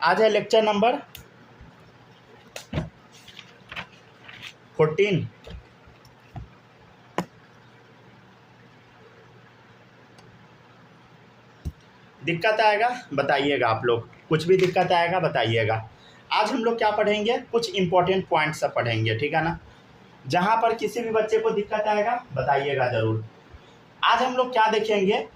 आज है lecture number 14। दिक्कत आएगा बताइएगा, आप लोग कुछ भी दिक्कत आएगा बताइएगा। आज हम लोग क्या पढ़ेंगे, कुछ इंपॉर्टेंट पॉइंट सब पढ़ेंगे, ठीक है ना। जहाँ पर किसी भी बच्चे को दिक्कत आएगा बताइएगा ज़रूर। आज हम लोग क्या देखेंगे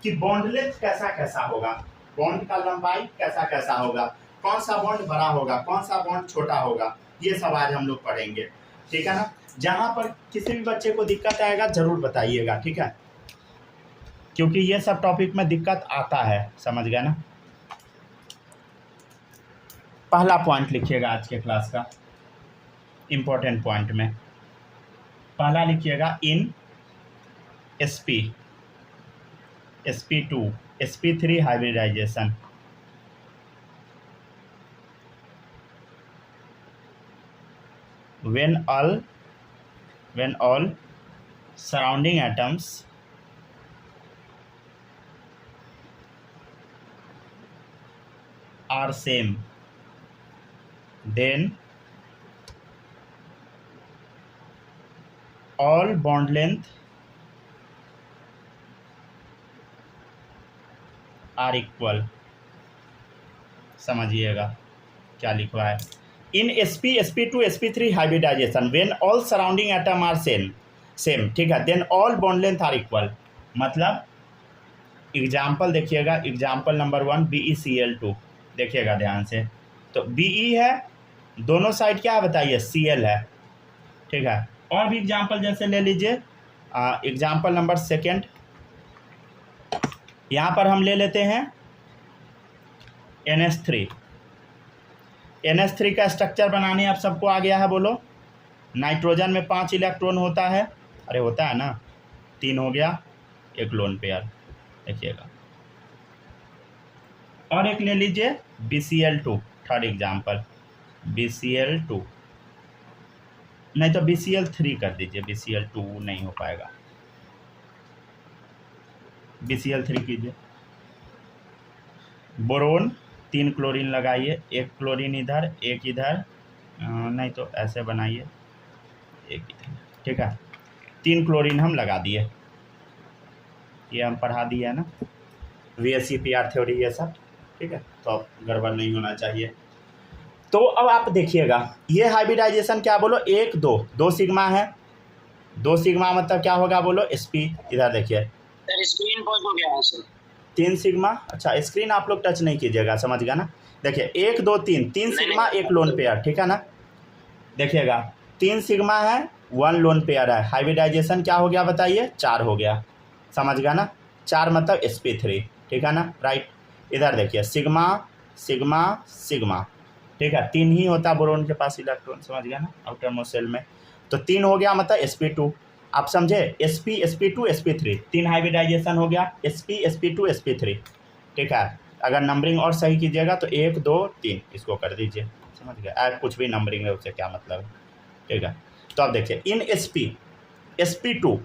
कि बॉन्ड लेंथ कैसा कैसा होगा, बॉन्ड का लंबाई कैसा कैसा होगा, कौन सा बॉन्ड बड़ा होगा, कौन सा बॉन्ड छोटा होगा, ये सब आज हम लोग पढ़ेंगे, ठीक है ना। जहाँ पर किसी भी बच्चे को दिक्कत आएगा ज़रूर बताइएगा, ठीक है, क्योंकि ये सब टॉपिक में दिक्कत आता है, समझ गए ना। पहला पॉइंट लिखिएगा आज के क्लास का इम्पोर्टेंट पॉइंट में, पहला लिखिएगा in sp2 sp3 hybridization. when all surrounding atoms are same, then all bond length are equal। समझिएगा क्या लिखा है, in sp2 sp3 hybridization when all surrounding atom are same, ठीक है, then all bond length are equal. मतलब example देखिएगा, example number 1 BeCl2, देखिएगा ध्यान से। तो Be है, दोनों साइड क्या है बताइए, Cl है, ठीक है। और भी एग्जाम्पल जैसे ले लीजिए, एग्जाम्पल नंबर 2, यहाँ पर हम ले लेते हैं NH3 का स्ट्रक्चर बनाने आप सबको आ गया है, बोलो। नाइट्रोजन में 5 इलेक्ट्रॉन होता है, अरे होता है ना, 3 हो गया, एक लोन पेयर, देखिएगा। और एक ले लीजिए BCl2, थर्ड एग्जाम्पल BCl2, नहीं तो BCl3 कर दीजिए, BCl2 नहीं हो पाएगा, BCl3 कीजिए। बोरोन 3 क्लोरीन लगाइए, एक क्लोरीन इधर एक इधर, नहीं तो ऐसे बनाइए, एक इधर, ठीक है। 3 क्लोरीन हम लगा दिए, ये हम पढ़ा दिए है ना, VSEPR थ्योरी ये सब, ठीक है, तो अब गड़बड़ नहीं होना चाहिए। तो अब आप देखिएगा, ये हाइब्रिडाइजेशन क्या बोलो, 1 2 सिग्मा है, 2 सिग्मा मतलब क्या होगा बोलो, sp, इधर देखिए स्क्रीन पर हो गया है सर, 3 सिग्मा। अच्छा स्क्रीन आप लोग टच नहीं कीजिएगा, समझ गया ना। देखिए 1 2 3 सिग्मा, एक लोन पेयर, ठीक है ना। देखिएगा 3 सिग्मा है, 1 लोन पेयर है, हाइब्रिडाइजेशन क्या हो गया बताइए, 4 हो गया, समझ गया ना। 4 मतलब sp3, ठीक है ना, राइट। इधर देखिए सिग्मा सिग्मा सिग्मा, ठीक है, 3 ही होता बोरोन के पास इलेक्ट्रॉन, समझ गया ना, आउटर मोस्ट शेल में। तो 3 हो गया मतलब sp2, आप समझे, sp2 sp3, 3 हाइब्रिडाइजेशन हो गया, sp2 sp3, ठीक है। अगर नंबरिंग और सही कीजिएगा तो 1 2 3 इसको कर दीजिए, समझ गया। कुछ भी नंबरिंग है उससे क्या मतलब है, ठीक है। तो अब देखिए in sp2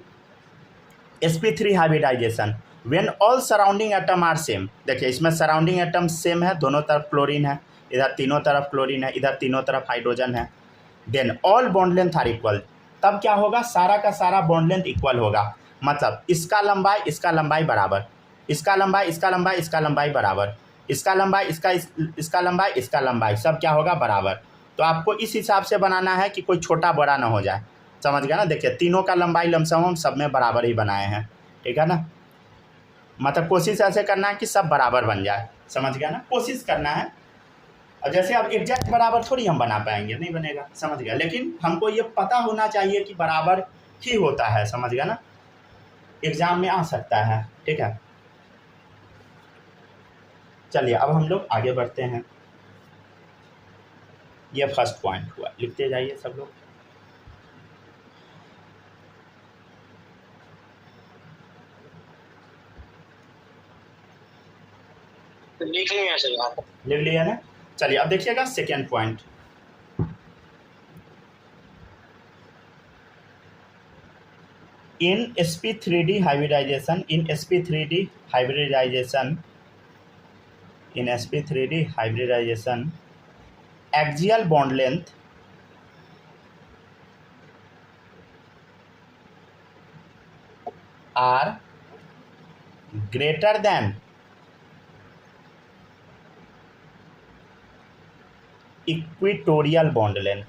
sp3 hybridization when all surrounding atom are same. देखिए इसमें सराउंडिंग एटम सेम है, दोनों तरफ क्लोरीन है, इधर तीनों तरफ क्लोरीन है, इधर तीनों तरफ हाइड्रोजन है, then all bond length are equal. तब क्या होगा, सारा का सारा बॉन्ड लेंथ इक्वल होगा, मतलब इसका लंबाई बराबर, इसका लंबाई बराबर, इसका लंबाई सब क्या होगा बराबर। तो आपको इस हिसाब से बनाना है कि कोई छोटा बड़ा ना हो जाए, समझ गया ना। देखिए तीनों का लंबाई लमसम हम सब में बराबर ही बनाए हैं, ठीक है ना। मतलब कोशिश ऐसे करना है कि सब बराबर बन जाए, समझ गया ना, कोशिश करना है। और जैसे अब एग्जैक्ट बराबर थोड़ी हम बना पाएंगे, नहीं बनेगा, समझ गया, लेकिन हमको ये पता होना चाहिए कि बराबर ही होता है, समझ गया ना, एग्जाम में आ सकता है, ठीक है। चलिए अब हम लोग आगे बढ़ते हैं, ये फर्स्ट पॉइंट हुआ, लिखते जाइए सब लोग। लिख लिया सर, लिख लिया ना। चलिए अब देखिएगा second point, in sp3d hybridization in sp3d hybridization axial bond length are greater than equatorial bond length.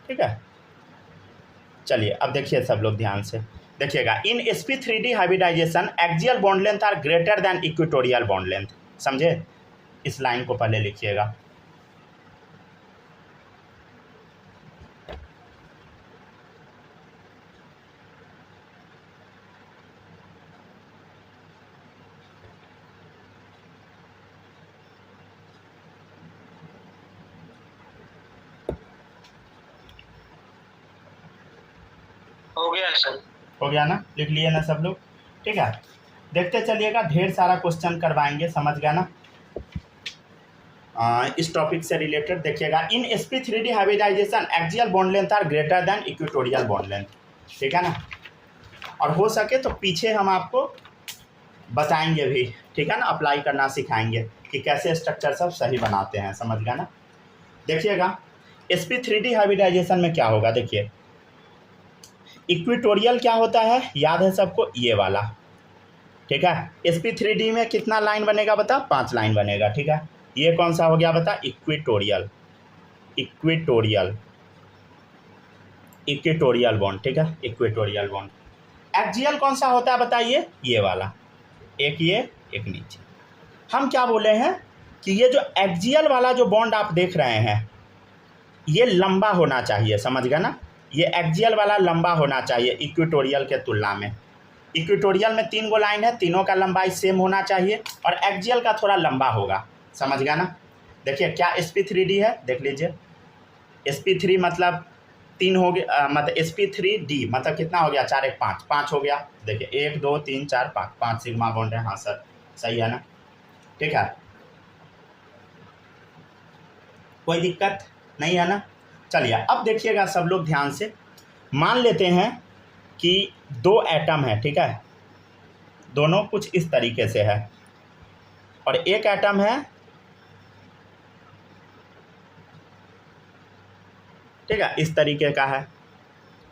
ठीक है, चलिए अब देखिए सब लोग ध्यान से देखिएगा। In sp3d hybridization axial bond length are greater than equatorial bond length. समझे, इस लाइन को पहले लिखिएगा। हो गया सर। हो गया ना, लिख लिए ना सब लोग। ठीक है, देखते चलिएगा, ढेर सारा क्वेश्चन करवाएंगे, समझ गया ना। इस टॉपिक से रिलेटेड देखिएगा। In sp3d hybridization axial bond length are greater than equatorial bond length. ठीक है ना, और हो सके तो पीछे हम आपको बताएंगे भी। ठीक है ना, अप्लाई करना सिखाएंगे कि कैसे स्ट्रक्चर सब सही बनाते हैं, समझ गया ना। देखिएगा sp3d हाइब्रिडाइजेशन में क्या होगा, देखिए इक्विटोरियल क्या होता है, याद है सबको, ये वाला। ठीक है, sp3d में कितना लाइन बनेगा बता, 5 लाइन बनेगा। ठीक है, ये कौन सा हो गया बता, इक्विटोरियल, इक्विटोरियल, इक्विटोरियल बॉन्ड। ठीक है, इक्विटोरियल बॉन्ड। एक्सियल कौन सा होता है बताइए, ये वाला, एक ये एक नीचे। हम क्या बोले हैं कि ये जो एक्सियल वाला जो बॉन्ड आप देख रहे हैं ये लंबा होना चाहिए, समझ गया ना। ये एक्सियल वाला लंबा होना चाहिए इक्विटोरियल के तुलना में। इक्विटोरियल में 3 गो लाइन है, तीनों का लंबाई सेम होना चाहिए, और एक्सियल का थोड़ा लंबा होगा, समझ गया ना। देखिए क्या sp3d है, देख लीजिए। sp3 मतलब 3 हो गया, मतलब sp3d मतलब कितना हो गया, 4 1 5, 5 हो गया। देखिए 1 2 3 4 5, 5 सिग्मा बॉन्ड है। हाँ सर, सही है ना। ठीक है, कोई दिक्कत नहीं है ना। चलिए अब देखिएगा सब लोग ध्यान से। मान लेते हैं कि 2 एटम है, ठीक है, दोनों कुछ इस तरीके से है, और एक एटम है, ठीक है, इस तरीके का है,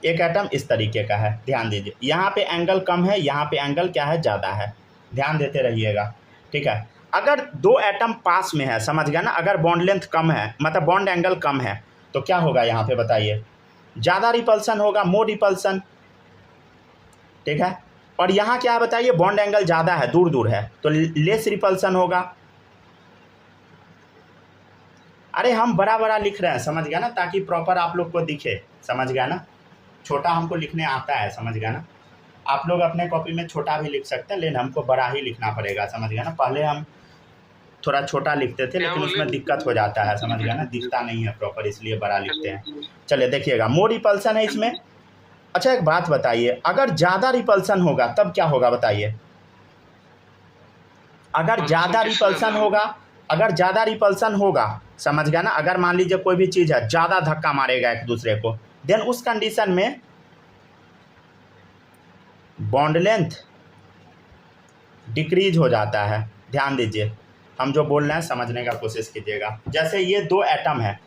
एक एटम इस तरीके का है। ध्यान दीजिए, यहाँ पे एंगल कम है, यहाँ पे एंगल क्या है, ज़्यादा है, ध्यान देते रहिएगा। ठीक है, अगर 2 एटम पास में है, समझ गया ना, अगर बॉन्ड लेंथ कम है, मतलब बॉन्ड एंगल कम है, तो क्या होगा यहाँ पे बताइए, ज़्यादा रिपल्सन होगा, मोर रिपल्सन। ठीक है, और यहाँ क्या है बताइए, बॉन्ड एंगल ज़्यादा है, दूर दूर है, तो लेस रिपल्सन होगा। अरे हम बड़ा बड़ा लिख रहे हैं, समझ गया ना, ताकि प्रॉपर आप लोग को दिखे, समझ गया ना। छोटा हमको लिखने आता है, समझ गया ना। आप लोग अपने कॉपी में छोटा भी लिख सकते हैं, लेकिन हमको बड़ा ही लिखना पड़ेगा, समझ गया ना। पहले हम थोड़ा छोटा लिखते थे, लेकिन उसमें दिक्कत हो जाता है, समझ गया ना, दिखता नहीं है प्रॉपर, इसलिए बड़ा लिखते हैं। चलिए देखिएगा, मोर रिपल्सन है इसमें। अच्छा एक बात बताइए, अगर ज़्यादा रिपल्सन होगा तब क्या होगा बताइए। अगर ज़्यादा रिपल्सन होगा, अगर ज़्यादा रिपल्सन होगा, समझ गया ना, अगर मान लीजिए कोई भी चीज़ है, ज़्यादा धक्का मारेगा एक दूसरे को, देन उस कंडीशन में बॉन्ड लेंथ डिक्रीज हो जाता है। ध्यान दीजिए, हम जो बोल रहे हैं समझने का कोशिश कीजिएगा। जैसे ये 2 एटम है,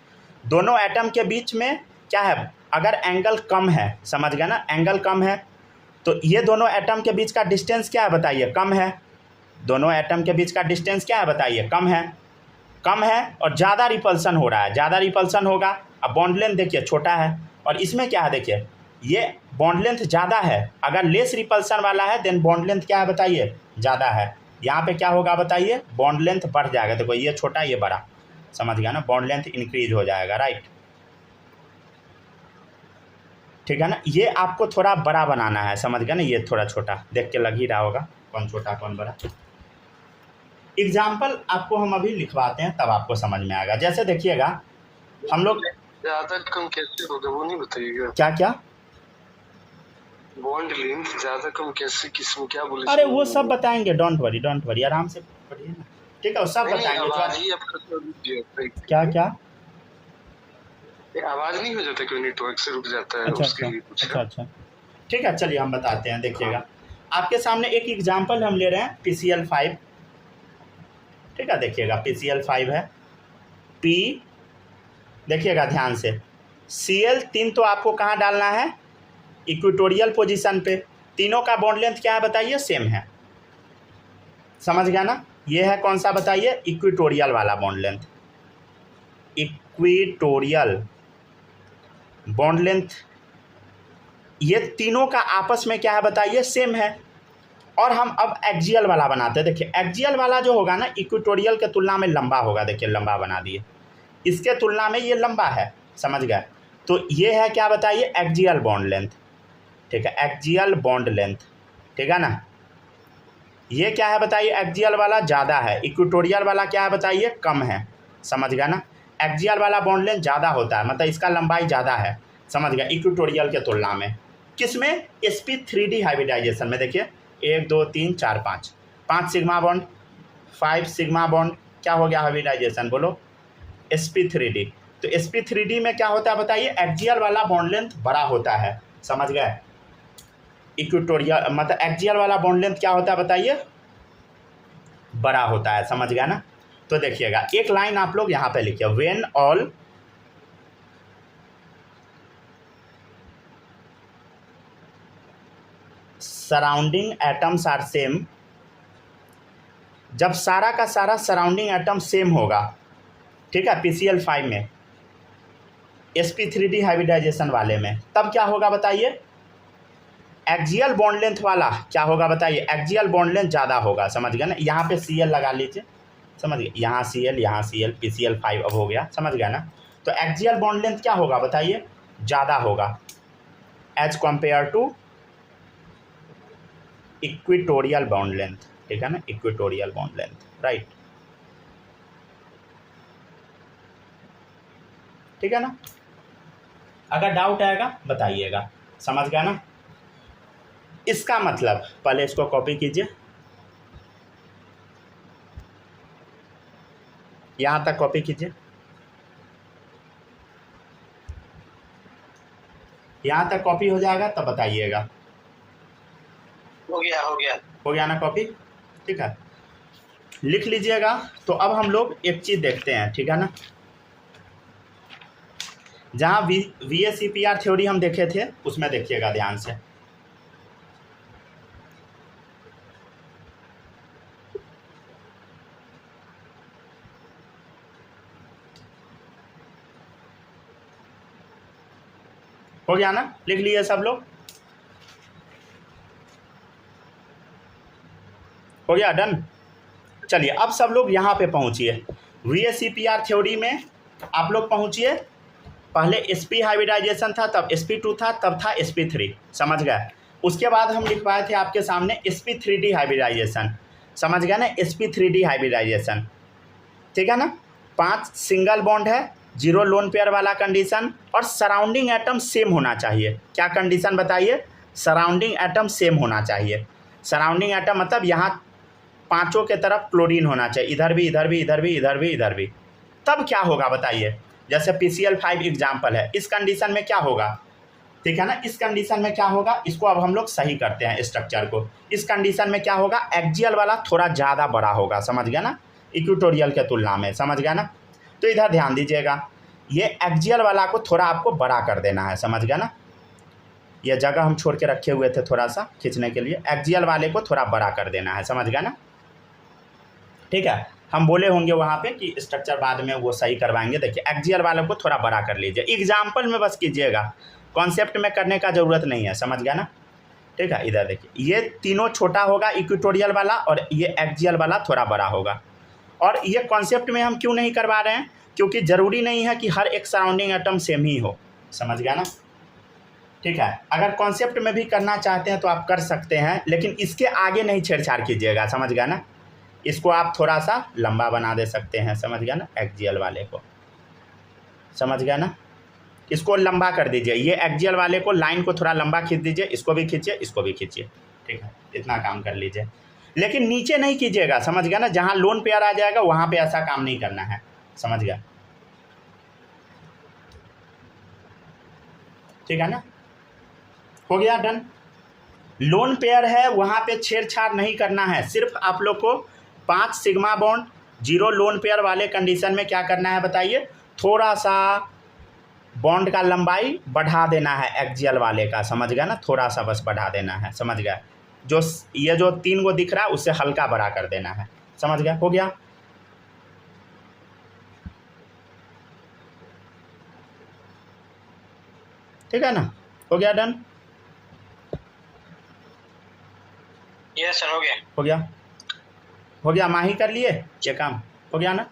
दोनों एटम के बीच में क्या है, अगर एंगल कम है, समझ गया ना, एंगल कम है, तो ये दोनों एटम के बीच का डिस्टेंस क्या है बताइए, कम है। दोनों एटम के बीच का डिस्टेंस क्या है बताइए, कम है, कम है, और ज़्यादा रिपल्सन हो रहा है, ज़्यादा रिपल्सन होगा। अब बॉन्ड लेंथ देखिए छोटा है, और इसमें क्या है देखिए, ये बॉन्ड लेंथ ज़्यादा है, अगर लेस रिपल्सन वाला है देन बॉन्ड लेंथ क्या है बताइए, ज़्यादा है। यहाँ पे क्या होगा बताइए, बॉन्ड लेंथ बढ़ जाएगा। देखो ये छोटा ये बड़ा, समझ गया ना, बॉन्ड लेंथ इंक्रीज हो जाएगा, राइट। ठीक है ना, ये आपको थोड़ा बड़ा बनाना है, समझ गया ना, ये थोड़ा छोटा, देख के लग ही रहा होगा कौन छोटा कौन बड़ा। एग्जाम्पल आपको हम अभी लिखवाते हैं, तब आपको समझ में आएगा। जैसे देखिएगा, हम लोग ज्यादा कम कैसे होगा वो नहीं बताइएगा। क्या क्या, बॉन्ड लेंथ ज्यादा कम कैसे, किसमें क्या बोले। अरे वो सब बताएंगे, डोंट वरी, आराम से पढ़िए ना। ठीक है, वो सब बताएंगे। क्या क्या, आवाज नहीं हो जाता क्यों, नेटवर्क से रुक जाता है। अच्छा उसके लिए अच्छा अच्छा, ठीक है, चलिए हम बताते हैं। देखिएगा, आपके सामने एक एग्जाम्पल हम ले रहे हैं PCl5। ठीक है। देखिएगा PCl5 है, P देखिएगा ध्यान से, Cl3 तो आपको कहाँ डालना है, इक्वेटोरियल पोजीशन पे। तीनों का बॉन्ड लेंथ क्या है बताइए, सेम है, समझ गया ना। ये है कौन सा बताइए, इक्वेटोरियल वाला bond length, equatorial bond length. ये तीनों का आपस में क्या है बताइए, सेम है। और हम अब एक्जियल वाला बनाते हैं। देखिए एक्जियल वाला जो होगा ना, इक्वेटोरियल के तुलना में लंबा होगा। देखिए लंबा बना दिए, इसके तुलना में ये लंबा है, समझ गए। तो ये है क्या बताइए, एक्जियल बॉन्ड लेंथ, ठीक है, एक्जियल बॉन्ड लेंथ, ठीक है ना। ये क्या है बताइए, एक्जियल वाला ज़्यादा है, इक्वेटोरियल वाला क्या है बताइए, कम है, समझ गया ना। एक्जियल वाला बॉन्ड लेंथ ज़्यादा होता है, मतलब इसका लंबाई ज़्यादा है, समझ गया, इक्वेटोरियल के तुलना में। किसमें, sp3d हाइब्रिडाइजेशन में। देखिए 1 2 3 4 5 सिग्मा बॉन्ड, 5 सिग्मा बॉन्ड, क्या हो गया हाइब्रिडाइजेशन, बोलो sp3d। तो sp3d में क्या होता है बताइए, एक्जियल वाला बॉन्ड लेंथ बड़ा होता है, समझ गए। इक्वेटोरियल मतलब एक्जियल वाला बॉन्ड लेंथ क्या होता है बताइए, बड़ा होता है, समझ गया ना। तो देखिएगा एक लाइन आप लोग यहाँ पे लिखिए, when all surrounding atoms are same, जब सारा का सारा सराउंडिंग एटम सेम होगा, ठीक है, PCl5 में, sp3d हाइब्रिडाइजेशन वाले में, तब क्या होगा बताइए, एक्जियल बॉन्ड लेंथ वाला क्या होगा बताइए, एक्जियल बॉन्ड लेंथ ज़्यादा होगा, समझ गया ना। यहाँ पे Cl लगा लीजिए, समझ गए, यहाँ Cl PCl5 अब हो गया, समझ गया ना। तो एक्जियल बॉन्ड लेंथ क्या होगा बताइए, ज़्यादा होगा as compared to equatorial bond length, ठीक है ना, इक्वेटोरियल बॉन्ड लेंथ, राइट, ठीक है ना। अगर डाउट आएगा बताइएगा, समझ गया ना। इसका मतलब पहले इसको कॉपी कीजिए, यहाँ तक कॉपी कीजिए, यहाँ तक कॉपी हो जाएगा तब बताइएगा। हो गया हो गया ना कॉपी, ठीक है, लिख लीजिएगा। तो अब हम लोग एक चीज़ देखते हैं, ठीक है ना। जहाँ VSEPR थ्योरी हम देखे थे उसमें देखिएगा ध्यान से, हो गया ना, लिख लिए सब लोग, हो गया, डन। चलिए अब सब लोग यहाँ पे पहुँचिए, VSEPR थ्योरी में आप लोग पहुँचिए। पहले sp हाइब्रिडाइजेशन था, तब sp2 था, तब था sp3, समझ गए। उसके बाद हम लिखवाए थे आपके सामने sp3d हाइब्रिडाइजेशन, समझ गए ना, sp3d हाइब्रिडाइजेशन, ठीक है ना। 5 सिंगल बॉन्ड है, 0 लोन पेयर वाला कंडीशन, और सराउंडिंग एटम सेम होना चाहिए। क्या कंडीशन बताइए, सराउंडिंग एटम सेम होना चाहिए। सराउंडिंग एटम मतलब यहाँ पांचों के तरफ क्लोरीन होना चाहिए, इधर भी, इधर भी, इधर भी, इधर भी, इधर भी। तब क्या होगा बताइए, जैसे PCl5 एग्जाम्पल है, इस कंडीशन में क्या होगा, ठीक है ना। इस कंडीशन में क्या होगा, इसको अब हम लोग सही करते हैं स्ट्रक्चर को। इस कंडीशन में क्या होगा, एक्जियल वाला थोड़ा ज़्यादा बड़ा होगा, समझ गया ना, इक्वेटोरियल के तुलना में, समझ गया ना। तो इधर ध्यान दीजिएगा, ये एक्जियल वाला को थोड़ा आपको बड़ा कर देना है, समझ गया ना। ये जगह हम छोड़ के रखे हुए थे थोड़ा सा खींचने के लिए, एक्जियल वाले को थोड़ा बड़ा कर देना है, समझ गया ना, ठीक है। हम बोले होंगे वहाँ पे कि स्ट्रक्चर बाद में वो सही करवाएंगे। देखिए एक्जियल वाले को थोड़ा बड़ा कर लीजिए, एग्जाम्पल में बस कीजिएगा, कॉन्सेप्ट में करने का ज़रूरत नहीं है, समझ गया ना, ठीक है। इधर देखिए, ये तीनों छोटा होगा इक्वेटोरियल वाला, और ये एक्जियल वाला थोड़ा बड़ा होगा। और ये कॉन्सेप्ट में हम क्यों नहीं करवा रहे हैं, क्योंकि ज़रूरी नहीं है कि हर एक सराउंडिंग एटम सेम ही हो, समझ गया ना, ठीक है। अगर कॉन्सेप्ट में भी करना चाहते हैं तो आप कर सकते हैं, लेकिन इसके आगे नहीं छेड़छाड़ कीजिएगा, समझ गया ना। इसको आप थोड़ा सा लंबा बना दे सकते हैं, समझ गया ना, एक्जियल वाले को, समझ गया ना। इसको लंबा कर दीजिए, ये एक्जियल वाले को लाइन को थोड़ा लंबा खींच दीजिए, इसको भी खींचिए, इसको भी खींचिए, ठीक है, इतना काम कर लीजिए। लेकिन नीचे नहीं कीजिएगा, समझ गया ना, जहाँ लोन पेयर आ जाएगा वहाँ पे ऐसा काम नहीं करना है, समझ गया, ठीक है ना। हो गया, डन। लोन पेयर है वहाँ पे छेड़छाड़ नहीं करना है, सिर्फ आप लोग को 5 sigma bond zero lone pair वाले कंडीशन में क्या करना है बताइए, थोड़ा सा बॉन्ड का लंबाई बढ़ा देना है एक्जियल वाले का, समझ गया ना, थोड़ा सा बस बढ़ा देना है, समझ गया। जो ये जो 3 को दिख रहा है उससे हल्का बड़ा कर देना है, समझ गया, हो गया। ठीक है ना, हो गया, डन, यस सर, हो गया। हो गया, हो गया। माही कर लिए ये काम, हो गया ना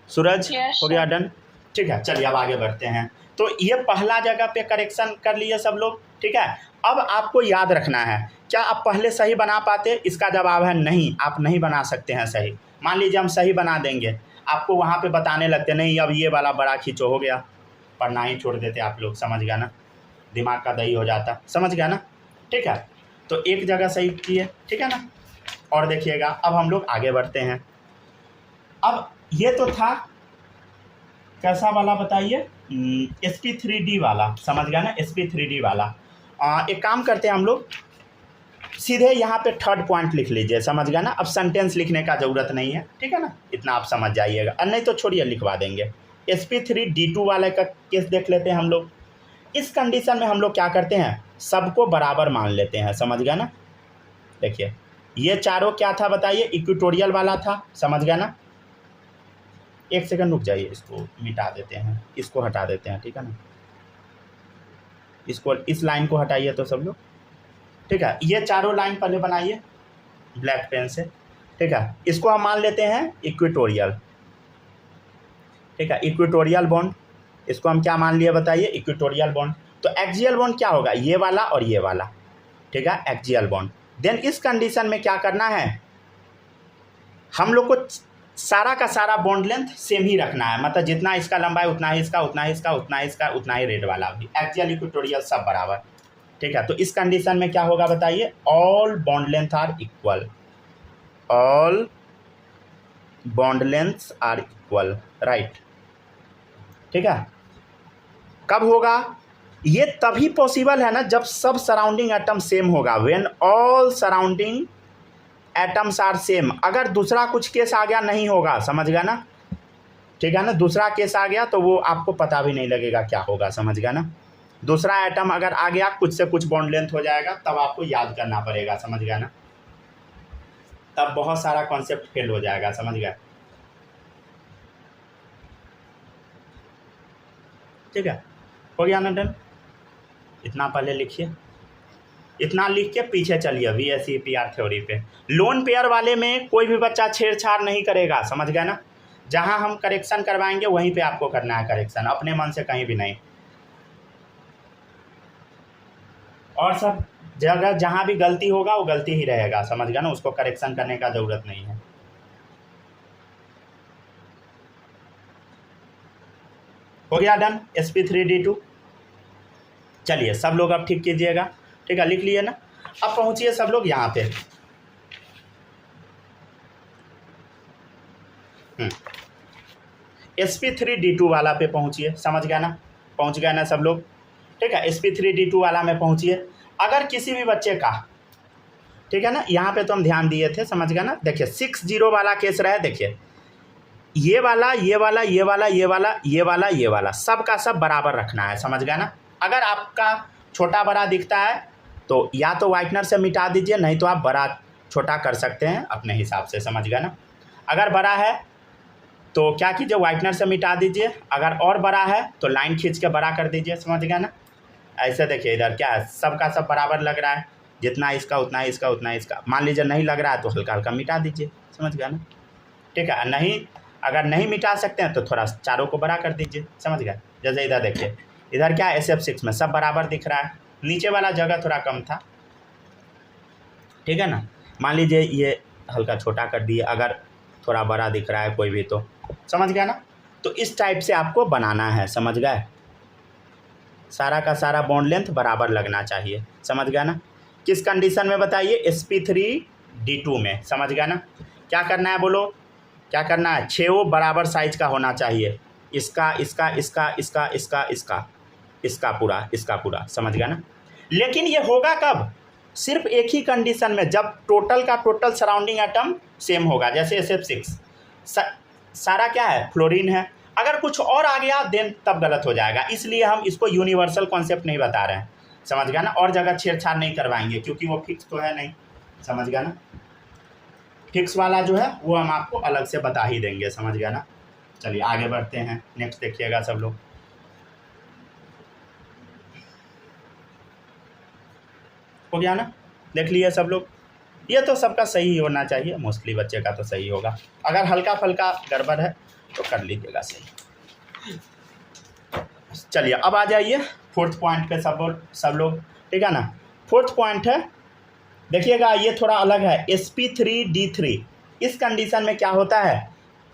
सूरज? Yes, हो गया, डन। ठीक है, चलिए अब आगे बढ़ते हैं। तो ये पहला जगह पे करेक्शन कर लिए सब लोग, ठीक है। अब आपको याद रखना है, क्या आप पहले सही बना पाते? इसका जवाब है नहीं, आप नहीं बना सकते हैं सही। मान लीजिए हम सही बना देंगे, आपको वहाँ पे बताने लगते नहीं अब ये वाला बड़ा खींचो, हो गया, पढ़ना ही छोड़ देते आप लोग, समझ गया ना, दिमाग का दही हो जाता, समझ गया ना। ठीक है, तो एक जगह सही किए, ठीक है ना। और देखिएगा अब हम लोग आगे बढ़ते हैं। अब ये तो था कैसा वाला बताइए, SP3D वाला, समझ गया ना, SP3D वाला। एक काम करते हैं हम लोग, सीधे यहाँ पे थर्ड पॉइंट लिख लीजिए, समझ गया ना। अब सेंटेंस लिखने का ज़रूरत नहीं है, ठीक है ना, इतना आप समझ जाइएगा, और नहीं तो छोड़िए लिखवा देंगे। SP3D2 वाले का केस देख लेते हैं हम लोग। इस कंडीशन में हम लोग क्या करते हैं, सबको बराबर मान लेते हैं, समझ गया ना। देखिए ये चारों क्या था बताइए, इक्वेटोरियल वाला था, समझ गया ना। एक सेकंड रुक जाइए, इसको मिटा देते हैं, इसको हटा देते हैं, ठीक है ना। इसको, इस लाइन को हटाइए तो सब लोग, ठीक है। ये चारों लाइन पहले बनाइए ब्लैक पेन से, ठीक है। इसको हम मान लेते हैं इक्वेटोरियल, ठीक है, इक्वेटोरियल बॉन्ड। इसको हम क्या मान लिए बताइए, इक्वेटोरियल बॉन्ड। तो एक्सियल बॉन्ड क्या होगा, ये वाला और ये वाला, ठीक है, एक्सियल बॉन्ड। देन इस कंडीशन में क्या करना है, हम लोग को सारा का सारा बॉन्ड लेंथ सेम ही रखना है, मतलब जितना इसका लंबाई उतना ही इसका, उतना ही इसका, उतना ही इसका, उतना ही रेड वाला भी, एक्सियल इक्वेटोरियल सब बराबर, ठीक है। तो इस कंडीशन में क्या होगा बताइए, all bond length are equal, all bond lengths are equal, right, ठीक है। कब होगा ये, तभी पॉसिबल है ना जब सब सराउंडिंग एटम सेम होगा, when all surrounding atoms are same. अगर दूसरा कुछ केस आ गया नहीं होगा, समझ गया ना, ठीक है ना। दूसरा केस आ गया तो वो आपको पता भी नहीं लगेगा क्या होगा, समझ गया ना। दूसरा एटम अगर आ गया कुछ से कुछ बॉन्ड लेंथ हो जाएगा, तब आपको याद करना पड़ेगा, समझ गया ना, तब बहुत सारा कॉन्सेप्ट फेल हो जाएगा, समझ गया, ठीक है, हो गया ना, डन। इतना पहले लिखिए, इतना लिख के पीछे चलिए VSEPR थ्योरी पे। लोन पेयर वाले में कोई भी बच्चा छेड़छाड़ नहीं करेगा, समझ गया ना। जहां हम करेक्शन करवाएंगे वहीं पे आपको करना है करेक्शन, अपने मन से कहीं भी नहीं। और सब जगह जहां भी गलती होगा वो गलती ही रहेगा, समझ गया ना, उसको करेक्शन करने का ज़रूरत नहीं है। हो गया डन, SP3D2। चलिए सब लोग अब ठीक कीजिएगा, ठीक है, लिख लिए ना। अब पहुंचिए सब लोग यहाँ पे, SP3D2 वाला पे पहुंचिए, समझ गया ना, पहुंच गया ना सब लोग, ठीक है। SP3D2 वाला में पहुंचिए। अगर किसी भी बच्चे का, ठीक है ना, यहाँ पे तो हम ध्यान दिए थे, समझ गया ना। देखिए 60 वाला केस रहे, देखिए ये वाला, ये वाला, ये वाला, ये वाला, ये वाला, ये वाला, सब का सब बराबर रखना है, समझ गया ना। अगर आपका छोटा बड़ा दिखता है तो या तो वाइटनर से मिटा दीजिए, नहीं तो आप बड़ा छोटा कर सकते हैं अपने हिसाब से, समझ गया ना। अगर बड़ा है तो क्या कीजिए, वाइटनर से मिटा दीजिए, अगर और बड़ा है तो लाइन खींच के बड़ा कर दीजिए, समझ गया ना। ऐसे देखिए इधर क्या है, सबका सब बराबर लग रहा है, जितना इसका उतना ही इसका, उतना ही इसका। मान लीजिए नहीं लग रहा है तो हल्का हल्का मिटा दीजिए, समझ गया ना, ठीक है। नहीं, अगर नहीं मिटा सकते हैं तो थोड़ा चारों को बड़ा कर दीजिए, समझ गए। जैसे इधर देखिए, इधर क्या है, SF6 में सब बराबर दिख रहा है, नीचे वाला जगह थोड़ा कम था, ठीक है ना। मान लीजिए ये हल्का छोटा कर दिए, अगर थोड़ा बड़ा दिख रहा है कोई भी तो, समझ गया ना। तो इस टाइप से आपको बनाना है, समझ गए। सारा का सारा बॉन्ड लेंथ बराबर लगना चाहिए, समझ गया ना। किस कंडीशन में बताइए, SP3D2 में, समझ गया ना। क्या करना है बोलो, क्या करना है, 6 बराबर साइज का होना चाहिए, इसका इसका इसका इसका इसका इसका इसका पूरा, इसका पूरा, समझ गया ना। लेकिन ये होगा कब, सिर्फ एक ही कंडीशन में, जब टोटल का टोटल सराउंडिंग एटम सेम होगा, जैसे SF6 सारा क्या है, फ्लोरीन है। अगर कुछ और आ गया देन तब गलत हो जाएगा, इसलिए हम इसको यूनिवर्सल कॉन्सेप्ट नहीं बता रहे हैं, समझ गया ना। और जगह छेड़छाड़ नहीं करवाएंगे क्योंकि वो फिक्स तो है नहीं, समझ गया ना। फिक्स वाला जो है वो हम आपको अलग से बता ही देंगे, समझ गया ना। चलिए आगे बढ़ते हैं, नेक्स्ट देखिएगा सब लोग। हो गया ना, देख लिए सब लोग। ये तो सबका सही होना चाहिए, मोस्टली बच्चे का तो सही होगा, अगर हल्का फल्का गड़बड़ है तो कर लीजिएगा सही। चलिए अब आ जाइए फोर्थ पॉइंट पे सब लोग, ठीक है ना। फोर्थ पॉइंट है, देखिएगा ये थोड़ा अलग है, sp3d3। इस कंडीशन में क्या होता है,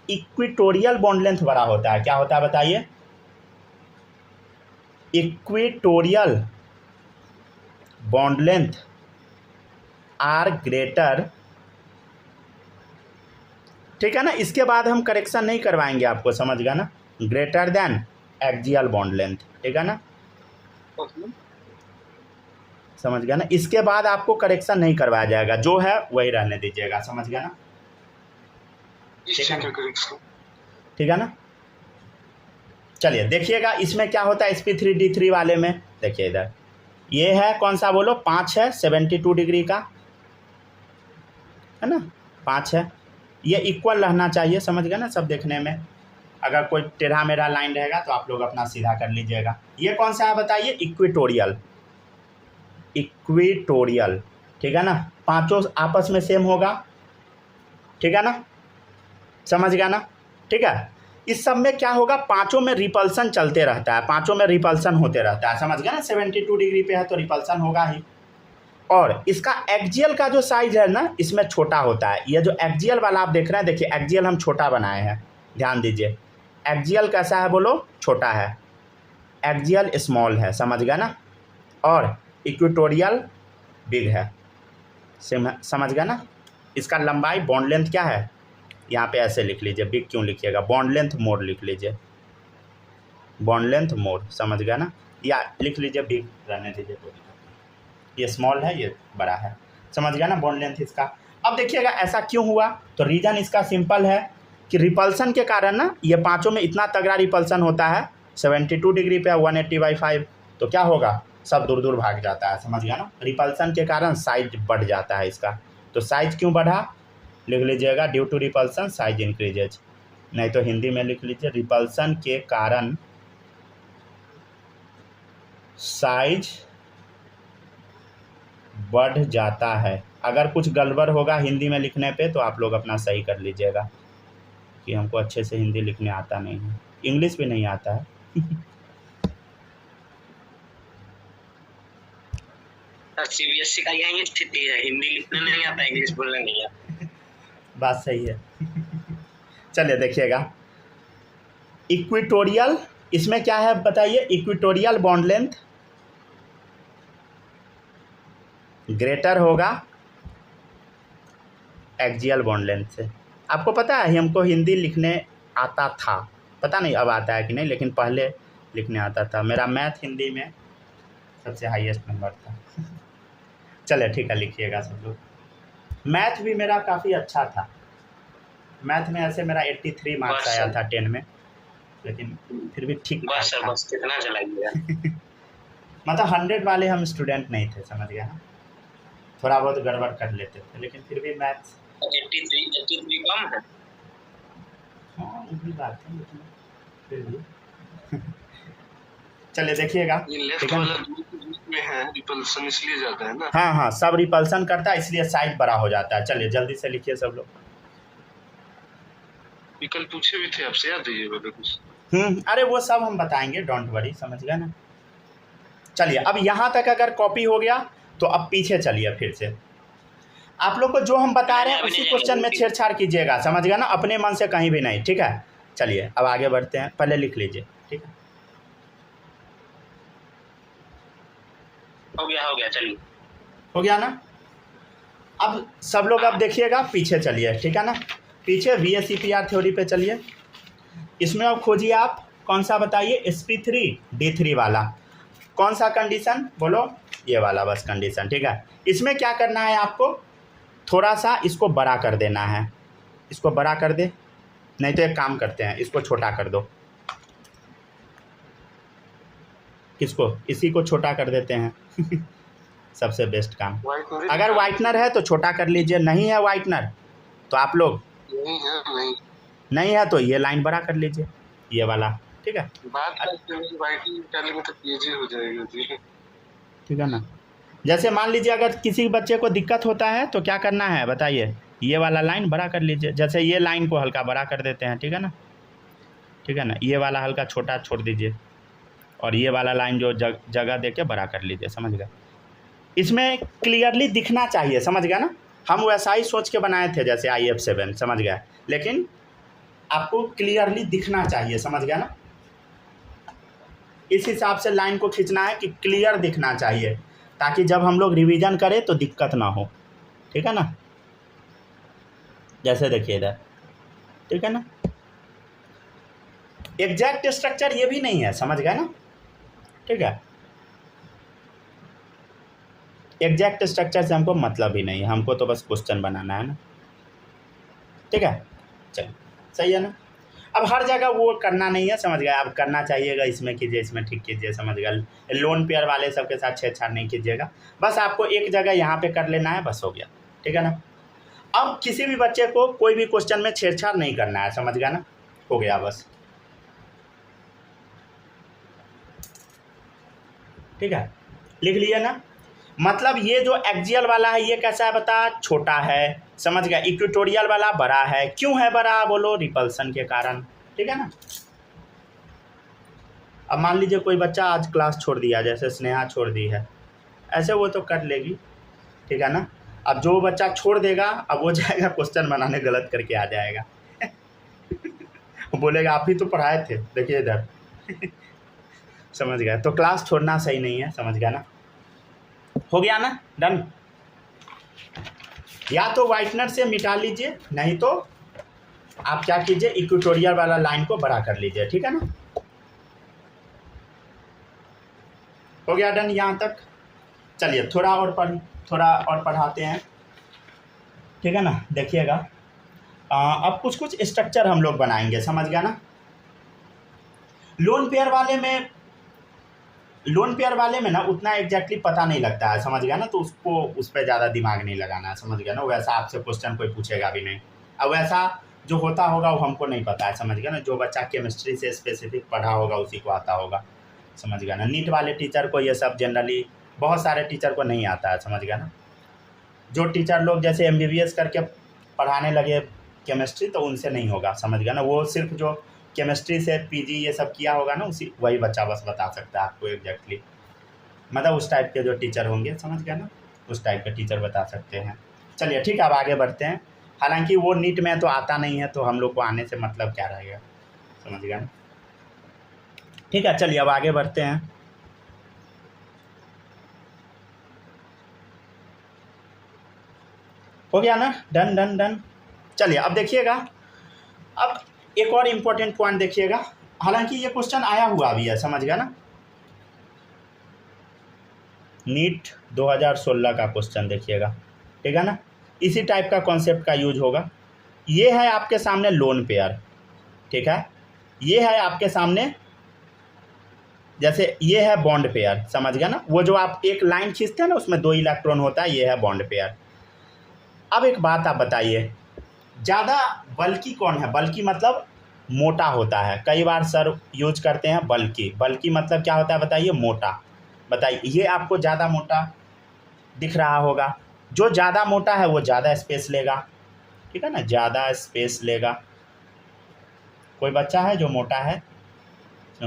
इक्विटोरियल बॉन्ड लेंथ बड़ा होता है। क्या होता है बताइए, equatorial bond length are greater, ठीक है ना। इसके बाद हम करेक्शन नहीं करवाएंगे आपको, समझ गया ना, greater than axial bond length, ठीक है ना, समझ गया ना। इसके बाद आपको करेक्शन नहीं करवाया जाएगा, जो है वही रहने दीजिएगा, समझ गया ना, ठीक है ना। चलिए देखिएगा इसमें क्या होता है, sp3d3 वाले में देखिए इधर, ये है कौन सा बोलो, 5 है 72 डिग्री का, है ना, 5 है। ये इक्वल रहना चाहिए, समझ गया ना, सब देखने में। अगर कोई टेढ़ा मेढ़ा लाइन रहेगा तो आप लोग अपना सीधा कर लीजिएगा। ये कौन सा है बताइए, इक्विटोरियल, इक्विटोरियल, ठीक है ना। पांचों आपस में सेम होगा, ठीक है ना, समझ गया ना, ठीक है। इस सब में क्या होगा, पांचों में रिपल्सन चलते रहता है, पांचों में रिपल्सन होते रहता है, समझ गया ना। 72 डिग्री पे है तो रिपल्सन होगा ही। और इसका एक्सियल का जो साइज है ना, इसमें छोटा होता है। ये जो एक्सियल वाला आप देख रहे हैं, देखिए एक्सियल हम छोटा बनाए हैं, ध्यान दीजिए। एक्सियल कैसा है बोलो, छोटा है, एक्सियल स्मॉल है, समझ गया ना। और इक्वेटोरियल बिग है, समझ गया ना। इसका लंबाई बॉन्ड लेंथ क्या है, यहाँ पे ऐसे लिख लीजिए, बिग क्यों लिखिएगा, बॉन्ड लेंथ मोर लिख लीजिए, बॉन्ड लेंथ मोर, समझ गया ना। या लिख लीजिए बिग, रहने दीजिए, ये स्मॉल है ये बड़ा है, समझ गया ना, बॉन्ड लेंथ इसका। अब देखिएगा ऐसा क्यों हुआ, तो रीज़न इसका सिंपल है कि रिपल्सन के कारण ना, ये पांचों में इतना तगड़ा रिपल्सन होता है, 72 डिग्री पे 180/5, तो क्या होगा, सब दूर दूर भाग जाता है, समझ गया ना। रिपल्सन के कारण साइज बढ़ जाता है इसका, तो साइज क्यों बढ़ा, लिख लीजिएगा, due to repulsion size increases, नहीं तो हिंदी में लिख लीजिए, रिपल्सन के कारण साइज बढ़ जाता है। अगर कुछ गड़बड़ होगा हिंदी में लिखने पे तो आप लोग अपना सही कर लीजिएगा, कि हमको अच्छे से हिंदी लिखने आता नहीं है, इंग्लिश भी नहीं आता है। CBSE का यही स्थिति है, हिंदी लिखने नहीं आता, इंग्लिश बोलने नहीं आता। बात सही है। चलिए देखिएगा, इक्विटोरियल, इसमें क्या है बताइए, इक्विटोरियल बॉन्ड लेंथ ग्रेटर होगा एक्सियल बॉन्ड लेंथ से। आपको पता है हमको हिंदी लिखने आता था, पता नहीं अब आता है कि नहीं, लेकिन पहले लिखने आता था। मेरा मैथ हिंदी में सबसे हाईएस्ट नंबर था। चलिए ठीक है, लिखिएगा सब लोग। मैथ भी मेरा काफ़ी अच्छा था, मैथ में ऐसे मेरा 83 मार्क्स आया था 10 में, लेकिन फिर भी ठीक बस सर, बस कितना चलाइएगा। मतलब 100 वाले हम स्टूडेंट नहीं थे, समझ गया ना, थोड़ा बहुत गड़बड़ कर लेते थे, लेकिन फिर भी मैथ्स 83 कम है। हाँ वो भी बात है, लेकिन फिर भी चलिए देखिएगा, लेफ्ट वाला में है रिपल्सन, इसलिए जाता है ना। हाँ हाँ, सब रिपल्सन करता है, इसलिए साइज बड़ा हो जाता है। चलिए जल्दी से लिखिए सब लोग। कल पूछे भी थे आपसे, याद है ये वाला कुछ? अरे वो सब हम बताएंगे, डोंट वरी, समझ गया ना। चलिए अब यहाँ तक अगर कॉपी हो गया तो अब पीछे चलिए, फिर से आप लोग को जो हम बता रहे हैं उसी क्वेश्चन में छेड़छाड़ कीजिएगा, समझ गया ना, अपने मन से कहीं भी नहीं, ठीक है। चलिए अब आगे बढ़ते हैं, पहले लिख लीजिए, ठीक है। हो गया, चलिए हो गया ना। अब सब लोग अब देखिएगा, पीछे चलिए, ठीक है ना, पीछे VSEPR थ्योरी पे चलिए। इसमें अब खोजिए आप कौन सा बताइए, sp3d3 वाला, कौन सा कंडीशन बोलो, ये वाला बस कंडीशन, ठीक है। इसमें क्या करना है आपको, थोड़ा सा इसको बड़ा कर देना है, इसको बड़ा कर दे, नहीं तो एक काम करते हैं इसको छोटा कर दो, किसको, इसी को छोटा कर देते हैं सबसे बेस्ट काम। व्हाइटनर अगर वाइटनर है तो छोटा कर लीजिए, नहीं है वाइटनर तो आप लोग नहीं है तो ये लाइन बड़ा कर लीजिए, ये वाला, ठीक है। बात वाइटनर में तो पीजी हो जाएगा जी, ठीक है ना। जैसे मान लीजिए अगर किसी बच्चे को दिक्कत होता है तो क्या करना है बताइए, ये वाला लाइन बड़ा कर लीजिए, जैसे ये लाइन को हल्का बड़ा कर देते हैं, ठीक है ना, ठीक है ना, ये वाला हल्का छोटा छोड़ दीजिए और ये वाला लाइन जो जगह दे के बड़ा कर लीजिए, समझ गए। इसमें क्लियरली दिखना चाहिए, समझ गया ना, हम वैसा ही सोच के बनाए थे जैसे IF7, समझ गया, लेकिन आपको क्लियरली दिखना चाहिए, समझ गया ना। इस हिसाब से लाइन को खींचना है कि क्लियर दिखना चाहिए, ताकि जब हम लोग रिवीजन करें तो दिक्कत ना हो, ठीक है ना। जैसे देखिए इधर, ठीक है ना, एग्जैक्ट स्ट्रक्चर ये भी नहीं है, समझ गए ना, ठीक है। एग्जैक्ट स्ट्रक्चर से हमको मतलब ही नहीं है, हमको तो बस क्वेश्चन बनाना है ना, ठीक है। चलिए सही है ना। अब हर जगह वो करना नहीं है, समझ गए, अब करना चाहिएगा, इसमें कीजिए, इसमें ठीक कीजिए, समझ गए। लोन पेयर वाले सबके साथ छेड़छाड़ नहीं कीजिएगा, बस आपको एक जगह यहाँ पे कर लेना है, बस हो गया, ठीक है ना। अब किसी भी बच्चे को कोई भी क्वेश्चन में छेड़छाड़ नहीं करना है, समझ गया ना, हो गया बस, ठीक है, लिख लिया ना। मतलब ये जो एक्सियल वाला है ये कैसा है बता, छोटा है, समझ गया। इक्वेटोरियल वाला बड़ा है, क्यों है बड़ा बोलो, रिपल्सन के कारण, ठीक है ना। अब मान लीजिए कोई बच्चा आज क्लास छोड़ दिया, जैसे स्नेहा छोड़ दी है, ऐसे वो तो कर लेगी, ठीक है ना। अब जो बच्चा छोड़ देगा अब वो जाएगा क्वेश्चन बनाने, गलत करके आ जाएगा वो बोलेगा आप ही तो पढ़ाए थे, देखिए इधर समझ गया। तो क्लास छोड़ना सही नहीं है, समझ गया ना, हो गया ना, डन। या तो वाइटनर से मिटा लीजिए, नहीं तो आप क्या कीजिए, इक्वेटोरियल वाला लाइन को बड़ा कर लीजिए, ठीक है ना। हो गया डन यहाँ तक। चलिए थोड़ा और पढ़ाते हैं, ठीक है ना। देखिएगा अब कुछ कुछ स्ट्रक्चर हम लोग बनाएंगे, समझ गया ना। लोन पेयर वाले में ना उतना एग्जैक्टली पता नहीं लगता है, समझ गया ना, तो उसको उस पर ज़्यादा दिमाग नहीं लगाना है, समझ गया ना। वैसा आपसे क्वेश्चन कोई पूछेगा भी नहीं, अब वैसा जो होता होगा वो हमको नहीं पता है, समझ गया ना। जो बच्चा केमिस्ट्री से स्पेसिफिक पढ़ा होगा उसी को आता होगा, समझ गया ना। नीट वाले टीचर को ये सब जनरली बहुत सारे टीचर को नहीं आता है, समझ गया ना। जो टीचर लोग जैसे MBBS करके पढ़ाने लगे केमिस्ट्री तो उनसे नहीं होगा, समझ गया ना। वो सिर्फ जो केमिस्ट्री से PG ये सब किया होगा ना वही बच्चा बस बता सकता है आपको एग्जैक्टली, मतलब उस टाइप के जो टीचर होंगे, समझ गया ना, उस टाइप के टीचर बता सकते हैं। चलिए ठीक है, अब आगे बढ़ते हैं। हालांकि वो नीट में तो आता नहीं है, तो हम लोग को आने से मतलब क्या रहेगा, समझ गया ना। ठीक है चलिए अब आगे बढ़ते हैं। हो गया ना, डन डन डन। चलिए अब देखिएगा, अब एक और इम्पोर्टेंट पॉइंट देखिएगा। हालांकि ये क्वेश्चन आया हुआ भी है, समझ गया ना। नीट 2016 का क्वेश्चन देखिएगा, ठीक है ना। इसी टाइप का कॉन्सेप्ट का यूज होगा। ये है आपके सामने लोन पेयर, ठीक है। ये है आपके सामने, जैसे ये है बॉन्ड पेयर, समझ गया ना। वो जो आप एक लाइन खींचते हैं ना उसमें 2 इलेक्ट्रॉन होता है, ये है बॉन्ड पेयर। अब एक बात आप बताइए, ज़्यादा बल्कि कौन है? बल्कि मतलब मोटा होता है। कई बार सर यूज करते हैं बल्कि मतलब क्या होता है बताइए, मोटा। बताइए, ये आपको ज़्यादा मोटा दिख रहा होगा। जो ज़्यादा मोटा है वो ज़्यादा स्पेस लेगा, ठीक है ना, ज़्यादा स्पेस लेगा। कोई बच्चा है जो मोटा है?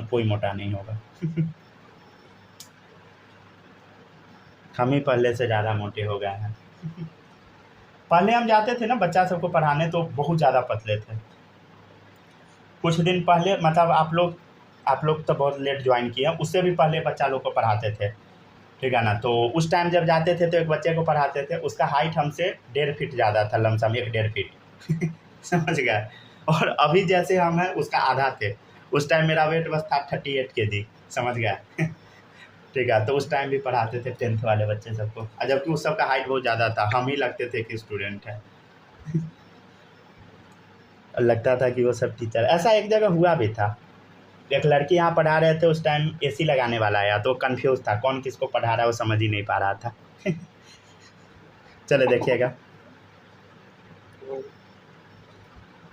कोई मोटा नहीं होगा हम ही पहले से ज़्यादा मोटे हो गए हैं पहले हम जाते थे ना बच्चा सबको पढ़ाने तो बहुत ज़्यादा पतले थे। कुछ दिन पहले, मतलब आप लोग तो बहुत लेट ज्वाइन किए, उससे भी पहले बच्चा लोग को पढ़ाते थे, ठीक है ना। तो उस टाइम जब जाते थे तो एक बच्चे को पढ़ाते थे, उसका हाइट हमसे 1.5 फीट ज़्यादा था, लमसम 1.5 फीट समझ गए। और अभी जैसे हम हैं उसका आधा थे। उस टाइम मेरा वेट बस था 38 kg, समझ गए ठीक है, तो उस टाइम भी पढ़ाते थे 10th वाले बच्चे सबको, और जबकि उस सबका हाइट बहुत ज़्यादा था, हम ही लगते थे कि स्टूडेंट है। और लगता था कि वो सब टीचर। ऐसा एक जगह हुआ भी था, एक लड़की यहाँ पढ़ा रहे थे, उस टाइम एसी लगाने वाला आया तो कंफ्यूज था कौन किसको पढ़ा रहा है, वो समझ ही नहीं पा रहा था। चले देखिएगा,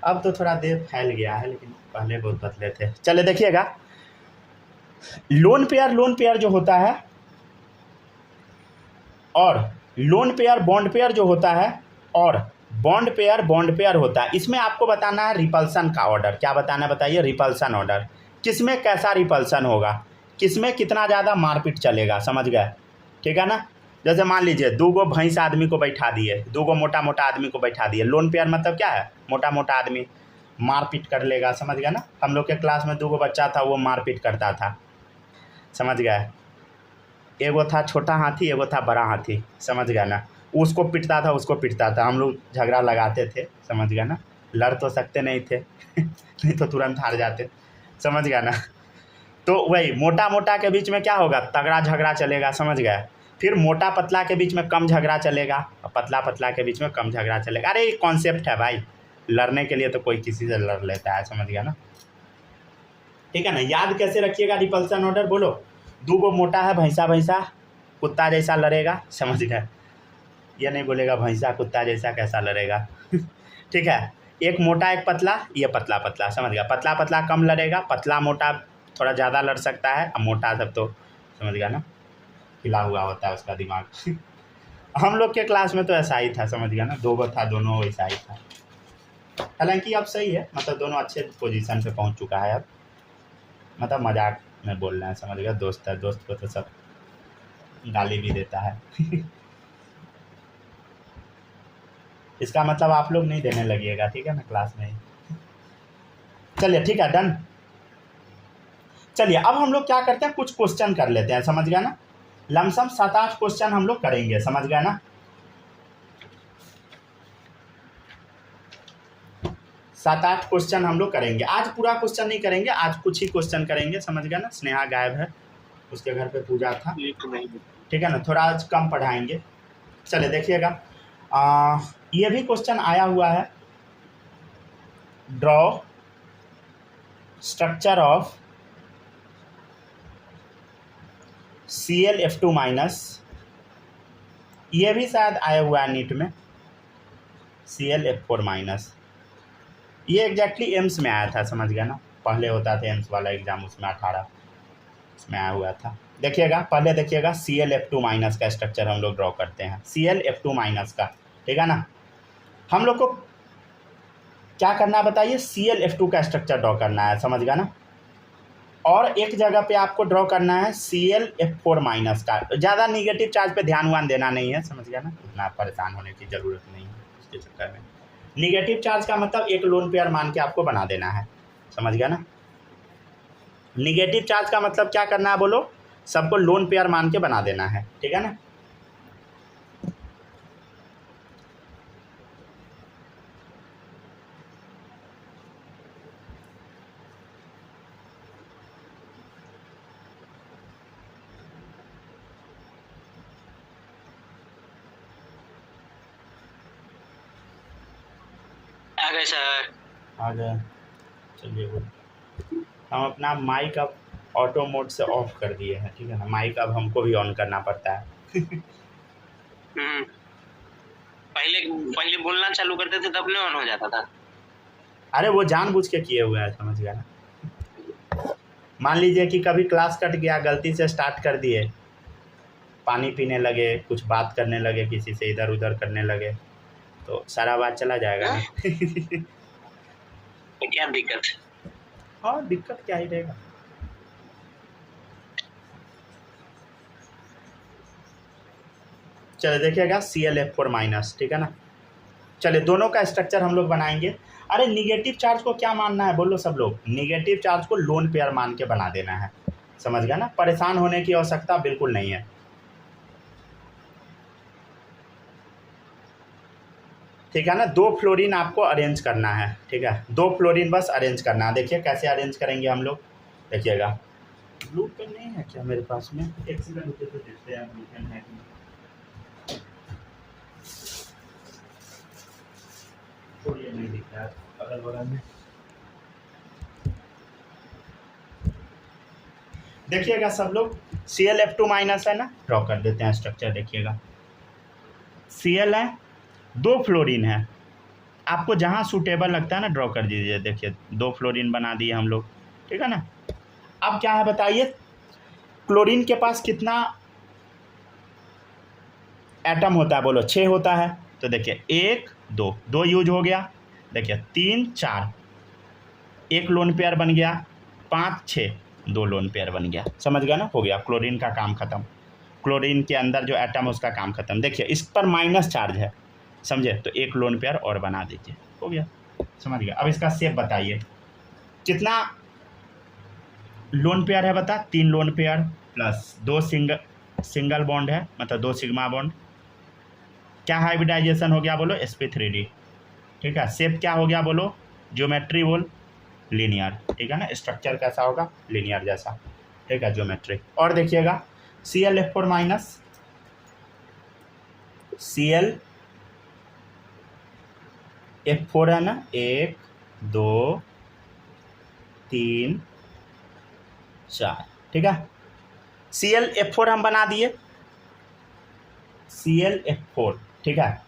अब तो थोड़ा देर फैल गया है, लेकिन पहले बहुत बदले थे। चले देखिएगा, लोन पेयर जो होता है, और लोन पेयर बॉन्ड पेयर जो होता है, और बॉन्ड पेयर होता है, इसमें आपको बताना है रिपल्सन का ऑर्डर। क्या बताना है बताइए? Repulsion order. किसमें कैसा रिपल्सन होगा, किसमें कितना ज़्यादा मारपीट चलेगा, समझ गए? ठीक है ना। जैसे मान लीजिए 2 भैंस आदमी को बैठा दिए, 2 मोटा मोटा आदमी को बैठा दिए। लोन पेयर मतलब क्या है? मोटा मोटा आदमी मारपीट कर लेगा, समझ गया ना। हम लोग के क्लास में 2 बच्चा था, वो मारपीट करता था, समझ गए। एगो था छोटा हाथी, एगो था बड़ा हाथी, समझ गया ना। उसको पिटता था, हम लोग झगड़ा लगाते थे, समझ गया ना। लड़ तो सकते नहीं थे नहीं तो तुरंत हार जाते, समझ गया ना। तो वही मोटा मोटा के बीच में क्या होगा? तगड़ा झगड़ा चलेगा, समझ गए। फिर मोटा पतला के बीच में कम झगड़ा चलेगा, और पतला पतला के बीच में कम झगड़ा चलेगा। अरे ये कॉन्सेप्ट है भाई, लड़ने के लिए तो कोई किसी से लड़ लेता है, समझ गया ना। ठीक है ना। याद कैसे रखिएगा रिपल्सन ऑर्डर? बोलो। 2 मोटा है, भैंसा कुत्ता जैसा लड़ेगा, समझ गए। ये नहीं बोलेगा भैंसा कुत्ता जैसा कैसा लड़ेगा। ठीक है। एक मोटा एक पतला, ये पतला पतला, समझ गया। पतला पतला कम लड़ेगा, पतला मोटा थोड़ा ज़्यादा लड़ सकता है, और मोटा सब तो समझ गया ना, हिला हुआ होता है उसका दिमाग। हम लोग के क्लास में तो ऐसा ही था, समझ गया ना। 2 था, दोनों वैसा ही था। हालांकि अब सही है, मतलब दोनों अच्छे पोजीशन पे पहुंच चुका है अब, मतलब मजाक में बोल रहे हैं, समझ गया। दोस्त है, दोस्त को तो सब गाली भी देता है। इसका मतलब आप लोग नहीं देने लगिएगा, ठीक है ना, क्लास में ही। चलिए ठीक है, डन। चलिए अब हम लोग क्या करते हैं, कुछ क्वेश्चन कर लेते हैं, समझ गया ना। लमसम 7-8 क्वेश्चन हम लोग करेंगे, समझ गया ना। 7-8 क्वेश्चन हम लोग करेंगे। आज पूरा क्वेश्चन नहीं करेंगे, आज कुछ ही क्वेश्चन करेंगे, समझ गया ना। स्नेहा गायब है, उसके घर पे पूजा था, ठीक है ना। थोड़ा आज कम पढ़ाएंगे। चलिए देखिएगा, ये भी क्वेश्चन आया हुआ है। ड्रॉ स्ट्रक्चर ऑफ ClF2-, ये भी शायद आया हुआ है नीट में। ClF4-, ये एग्जैक्टली एम्स में आया था, समझ गया ना। पहले होता था एम्स वाला एग्जाम, उसमें 18 उसमें आया हुआ था। देखिएगा, पहले देखिएगा ClF2- का स्ट्रक्चर हम लोग ड्रॉ करते हैं, ClF2- का, ठीक है ना। हम लोग को क्या करना है बताइए? ClF2 का स्ट्रक्चर ड्रॉ करना है, समझ गया ना। और एक जगह पे आपको ड्रॉ करना है ClF4- का। ज़्यादा निगेटिव चार्ज पे ध्यान देना नहीं है, समझ गया ना। इतना परेशान होने की ज़रूरत नहीं है इसके चक्कर में। निगेटिव चार्ज का मतलब एक लोन पेयर मान के आपको बना देना है, समझ गया ना। निगेटिव चार्ज का मतलब क्या करना है बोलो? सबको लोन पेयर मान के बना देना है, ठीक है ना। आ गए सर। आ गए। चलिए बोल। हम अपना माइक अब ऑटो मोड से ऑफ कर दिए हैं, ठीक है ना। माइक अब हमको भी ऑन करना पड़ता है। पहले बोलना चालू करते थे तब नहीं ऑन हो जाता था। अरे वो जानबूझ के किए हुए हैं, समझ गया ना। मान लीजिए कि कभी क्लास कट गया, गलती से स्टार्ट कर दिए, पानी पीने लगे, कुछ बात करने लगे, किसी से इधर उधर करने लगे, तो सारा बात चला जाएगा ना। तो क्या दिक्कत? हाँ, दिक्कत क्या ही रहेगा। चलिए देखिएगा ClF4-, ठीक है ना। चलिए दोनों का स्ट्रक्चर हम लोग बनाएंगे। अरे निगेटिव चार्ज को क्या मानना है बोलो सब लोग? निगेटिव चार्ज को लोन पेयर मान के बना देना है, समझ गया ना। परेशान होने की आवश्यकता बिल्कुल नहीं है, ठीक है ना। 2 फ्लोरीन आपको अरेंज करना है, ठीक है। 2 फ्लोरीन बस अरेंज करना है। देखिए कैसे अरेंज करेंगे हम लोग, देखिएगा। ब्लू पेन नहीं है क्या मेरे पास में? एक सेकंड रुके तो देखते हैं ब्लू पेन है कि नहीं। तो ये नहीं दिख रहा है अगल बगल में। देखिएगा सब लोग, ClF2 माइनस है ना, ड्रॉ कर देते हैं स्ट्रक्चर। देखिएगा Cl है, 2 फ्लोरीन है, आपको जहाँ सूटेबल लगता है ना ड्रॉ कर दीजिए। देखिए 2 फ्लोरीन बना दिए हम लोग, ठीक है ना। अब क्या है बताइए, क्लोरीन के पास कितना एटम होता है बोलो? 6 होता है। तो देखिए 1 2 2 यूज हो गया, देखिए 3 4 1 लोन पेयर बन गया, 5 6 2 लोन पेयर बन गया। समझ गया ना, हो गया क्लोरीन का काम खत्म। क्लोरीन के अंदर जो एटम है उसका काम खत्म। देखिए इस पर माइनस चार्ज है, समझे, तो 1 लोन पेयर और बना दीजिए, हो गया। समझ गया। अब इसका शेप बताइए, कितना लोन पेयर है बता? 3 lone pair plus 2 single bond है, मतलब 2 सिग्मा बॉन्ड। क्या हाइब्रिडाइजेशन हो गया बोलो? sp3d, ठीक है। शेप क्या हो गया बोलो? ज्योमेट्री बोल, लीनियर, ठीक है ना। स्ट्रक्चर कैसा होगा? लीनियर जैसा, ठीक है, ज्योमेट्री। और देखिएगा ClF4 माइनस ClF4 है ना, 1 2 3 4, ठीक है। ClF4 हम बना दिए, ClF4, ठीक है।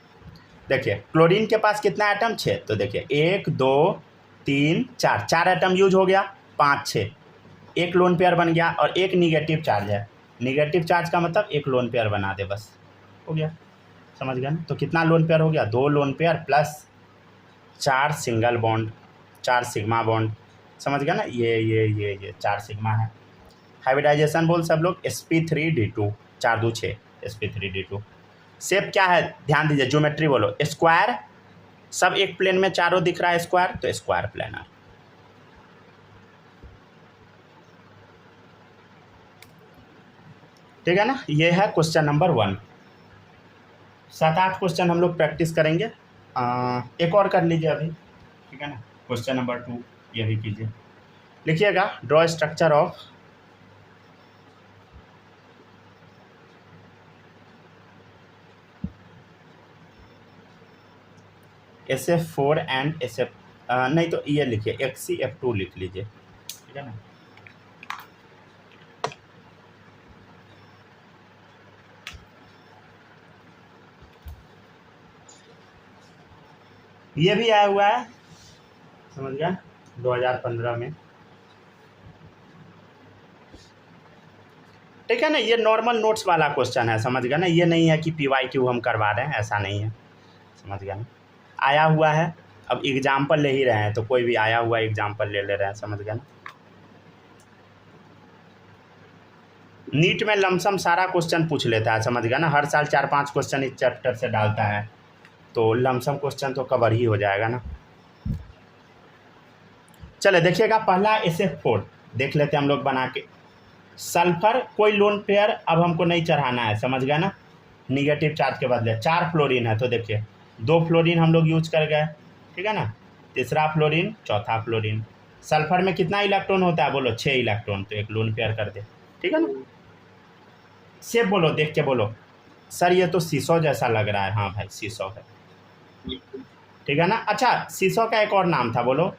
देखिए क्लोरीन के पास कितना एटम? 6। तो देखिए 1 2 3 4, 4 एटम यूज हो गया, 5 6, 1 लोन पेयर बन गया और 1 निगेटिव चार्ज है। निगेटिव चार्ज का मतलब 1 लोन पेयर बना दे, बस हो गया। समझ गया ना। तो कितना लोन पेयर हो गया? 2 lone pair plus 4 single bond, 4 sigma bond. समझ गया ना, ये 4 सिग्मा है। हाइब्रिडाइजेशन बोल सब लोग, sp3d2, 4 2 6 sp3d2। शेप क्या है ध्यान दीजिए, ज्योमेट्री बोलो, स्क्वायर, सब एक प्लेन में चारों दिख रहा है स्क्वायर, तो स्क्वायर प्लेनर। ठीक है ना। ये है क्वेश्चन नंबर 1। 7-8 क्वेश्चन हम लोग प्रैक्टिस करेंगे। एक और कर लीजिए अभी, ठीक है ना। क्वेश्चन नंबर 2 ये भी कीजिए। लिखिएगा, draw structure of SF4 and SF, नहीं तो ये लिखिए XCF2 लिख लीजिए, ठीक है ना। ये भी आया हुआ है, समझ गया, 2015 में, ठीक है ना। ये नॉर्मल नोट्स वाला क्वेश्चन है, समझ गया ना। ये नहीं है कि PYQ हम करवा रहे हैं, ऐसा नहीं है, समझ गया ना। आया हुआ है, अब एग्जाम्पल ले ही रहे हैं, तो कोई भी आया हुआ एग्जाम्पल ले रहे हैं, समझ गया ना। नीट में लमसम सारा क्वेश्चन पूछ लेता है, समझ गया ना। हर साल 4-5 क्वेश्चन इस चैप्टर से डालता है, तो लमसम क्वेश्चन तो कवर ही हो जाएगा ना। चले देखिएगा, पहला SF4 देख लेते हैं हम लोग बना के। सल्फर कोई लोन पेयर अब हमको नहीं चढ़ाना है, समझ गया ना। निगेटिव चार्ज के बदले 4 फ्लोरीन है, तो देखिए 2 फ्लोरीन हम लोग यूज कर गए, ठीक है ना। तीसरा फ्लोरीन, चौथा फ्लोरीन। सल्फर में कितना इलेक्ट्रॉन होता है बोलो? 6 इलेक्ट्रॉन, तो 1 लोन पेयर कर दे, ठीक है ना। शेप बोलो, देख के बोलो, सर ये तो सीसो जैसा लग रहा है। हाँ भाई सीसो है, ठीक है ना। अच्छा, सीसो का एक और नाम था, बोलो,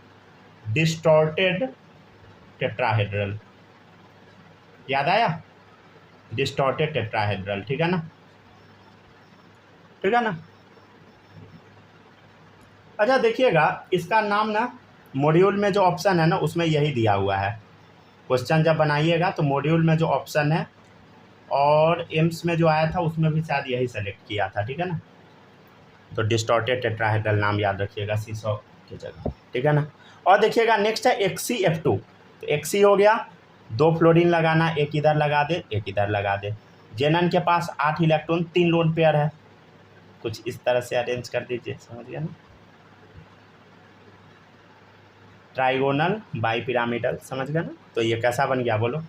डिस्टॉर्टेड टेट्राहेड्रल, याद आया? डिस्टॉर्टेड टेट्राहेड्रल, ठीक है ना, ठीक है ना। अच्छा देखिएगा, इसका नाम ना मॉड्यूल में जो ऑप्शन है ना उसमें यही दिया हुआ है। क्वेश्चन जब बनाइएगा तो मॉड्यूल में जो ऑप्शन है और एम्स में जो आया था उसमें भी शायद यही सेलेक्ट किया था, ठीक है ना। तो डिस्टॉर्टेड टेट्राहेड्रल नाम याद रखिएगा सीसो की जगह, ठीक है ना। और देखिएगा नेक्स्ट है XCF2, तो XC हो गया, 2 फ्लोरीन लगाना, एक इधर लगा दे, एक इधर लगा दे। जेनन के पास 8 इलेक्ट्रॉन, 3 लोन पेयर है, कुछ इस तरह से अरेंज कर दीजिए, समझ गया ना। ट्राइगोनल बाई पिरामिडल, समझ गया ना। तो ये कैसा बन गया बोलो?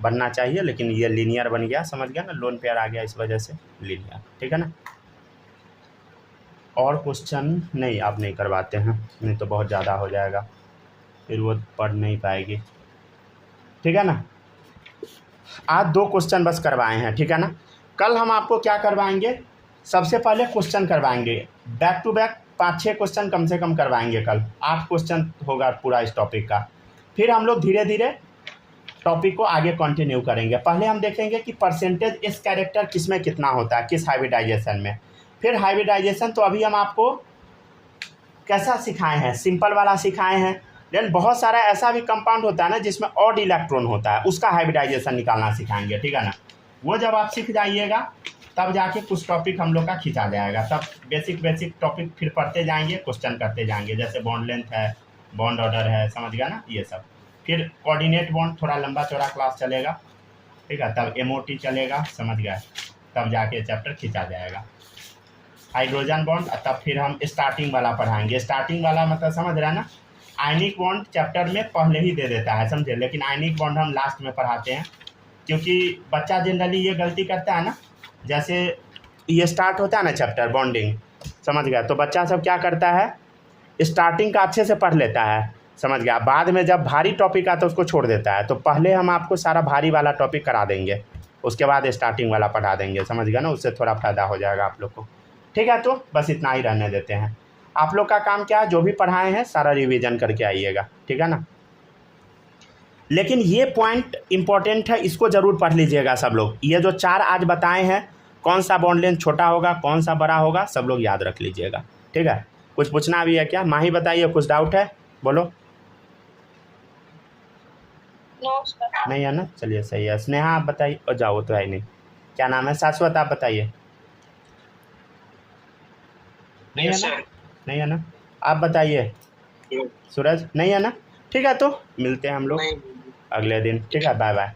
बनना चाहिए, लेकिन ये लीनियर बन गया, समझ गया ना। लोन पेयर आ गया इस वजह से लीनियर, ठीक है ना। और क्वेश्चन नहीं, आप नहीं करवाते हैं, नहीं तो बहुत ज़्यादा हो जाएगा, फिर वो पढ़ नहीं पाएगी, ठीक है ना। आज 2 क्वेश्चन बस करवाए हैं, ठीक है ना। कल हम आपको क्या करवाएंगे, सबसे पहले क्वेश्चन करवाएंगे, बैक टू बैक 5-6 क्वेश्चन कम से कम करवाएंगे। कल 8 क्वेश्चन होगा पूरा इस टॉपिक का। फिर हम लोग धीरे धीरे टॉपिक को आगे कंटिन्यू करेंगे। पहले हम देखेंगे कि परसेंटेज इस कैरेक्टर किस में कितना होता है, किस हाइब्रिडाइजेशन में। फिर हाइब्रिडाइजेशन तो अभी हम आपको कैसा सिखाए हैं, सिंपल वाला सिखाए हैं। देन बहुत सारा ऐसा भी कंपाउंड होता है ना जिसमें ऑड इलेक्ट्रॉन होता है, उसका हाइब्रिडाइजेशन निकालना सिखाएंगे, ठीक है ना। वो जब आप सीख जाइएगा तब जाके कुछ टॉपिक हम लोग का खींचा जाएगा। तब बेसिक टॉपिक फिर पढ़ते जाएंगे, क्वेश्चन करते जाएंगे। जैसे बॉन्ड लेंथ है, बॉन्ड ऑर्डर है, समझ गया ना, ये सब। फिर कोऑर्डिनेट बॉन्ड थोड़ा लंबा चौड़ा क्लास चलेगा, ठीक है। तब एमओटी चलेगा, समझ गया। तब जाके चैप्टर खींचा जाएगा हाइड्रोजन बॉन्ड। तब फिर हम स्टार्टिंग वाला पढ़ाएंगे। स्टार्टिंग वाला मतलब समझ रहा है ना, आयनिक बॉन्ड चैप्टर में पहले ही दे देता है, समझे। लेकिन आयनिक बॉन्ड हम लास्ट में पढ़ाते हैं, क्योंकि बच्चा जनरली ये गलती करता है ना, जैसे ये स्टार्ट होता है ना चैप्टर बॉन्डिंग, समझ गया। तो बच्चा सब क्या करता है, स्टार्टिंग का अच्छे से पढ़ लेता है, समझ गया। बाद में जब भारी टॉपिक आता है उसको छोड़ देता है। तो पहले हम आपको सारा भारी वाला टॉपिक करा देंगे, उसके बाद स्टार्टिंग वाला पढ़ा देंगे, समझ गया ना। उससे थोड़ा फ़ायदा हो जाएगा आप लोग को, ठीक है। तो बस इतना ही रहने देते हैं। आप लोग का काम क्या है, जो भी पढ़ाए हैं सारा रिवीजन करके आइएगा, ठीक है ना। लेकिन ये पॉइंट इंपॉर्टेंट है, इसको ज़रूर पढ़ लीजिएगा सब लोग। ये जो 4 आज बताए हैं, कौन सा बॉन्ड लेंथ छोटा होगा, कौन सा बड़ा होगा, सब लोग याद रख लीजिएगा, ठीक है। कुछ पूछना भी है क्या, माही बताइए, कुछ डाउट है बोलो। नहीं है ना, चलिए सही है। स्नेहा आप बताइए, और जाओ तो है नहीं। क्या नाम है, शाश्वत आप बताइए। नहीं है ना, नहीं है ना, आप बताइए। सूरज नहीं है ना, ठीक है। तो मिलते हैं हम लोग अगले दिन, ठीक है। Bye bye.